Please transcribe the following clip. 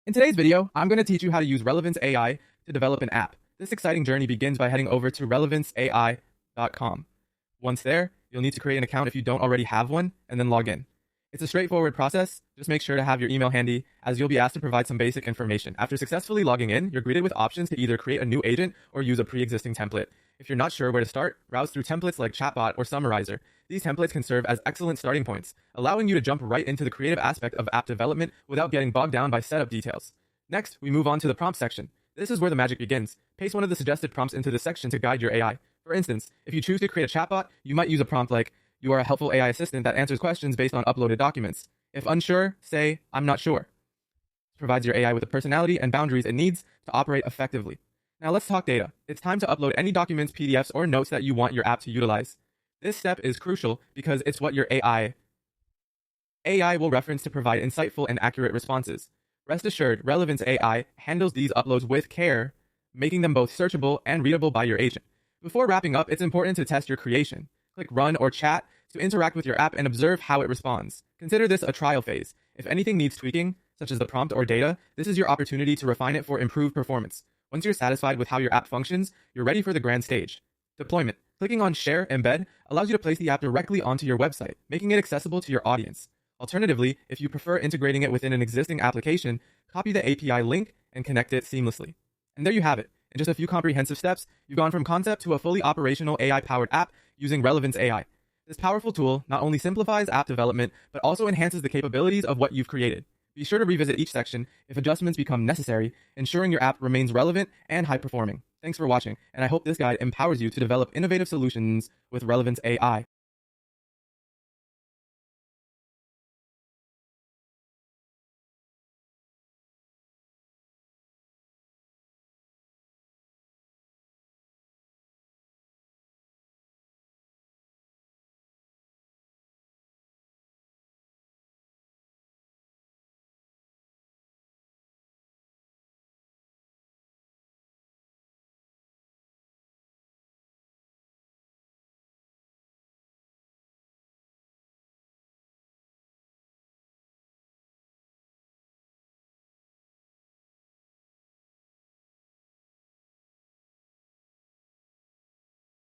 In today's video, I'm going to teach you how to use Relevance AI to develop an app. This exciting journey begins by heading over to relevanceai.com. Once there, you'll need to create an account if you don't already have one, and then log in. It's a straightforward process. Just make sure to have your email handy, as you'll be asked to provide some basic information. After successfully logging in, you're greeted with options to either create a new agent or use a pre-existing template. If you're not sure where to start, browse through templates like Chatbot or Summarizer. These templates can serve as excellent starting points, allowing you to jump right into the creative aspect of app development without getting bogged down by setup details. Next, we move on to the prompt section. This is where the magic begins. Paste one of the suggested prompts into this section to guide your AI. For instance, if you choose to create a chatbot, you might use a prompt like, "You are a helpful AI assistant that answers questions based on uploaded documents." If unsure, say, "I'm not sure." This provides your AI with the personality and boundaries it needs to operate effectively. Now let's talk data. It's time to upload any documents, PDFs, or notes that you want your app to utilize. This step is crucial because it's what your AI will reference to provide insightful and accurate responses. Rest assured, Relevance AI handles these uploads with care, making them both searchable and readable by your agent. Before wrapping up, it's important to test your creation. Click Run or Chat to interact with your app and observe how it responds. Consider this a trial phase. If anything needs tweaking, such as the prompt or data, this is your opportunity to refine it for improved performance. Once you're satisfied with how your app functions, you're ready for the grand stage. Deployment. Clicking on Share Embed allows you to place the app directly onto your website, making it accessible to your audience. Alternatively, if you prefer integrating it within an existing application, copy the API link and connect it seamlessly. And there you have it. In just a few comprehensive steps, you've gone from concept to a fully operational AI-powered app using Relevance AI. This powerful tool not only simplifies app development, but also enhances the capabilities of what you've created. Be sure to revisit each section if adjustments become necessary, ensuring your app remains relevant and high-performing. Thanks for watching, and I hope this guide empowers you to develop innovative solutions with Relevance AI.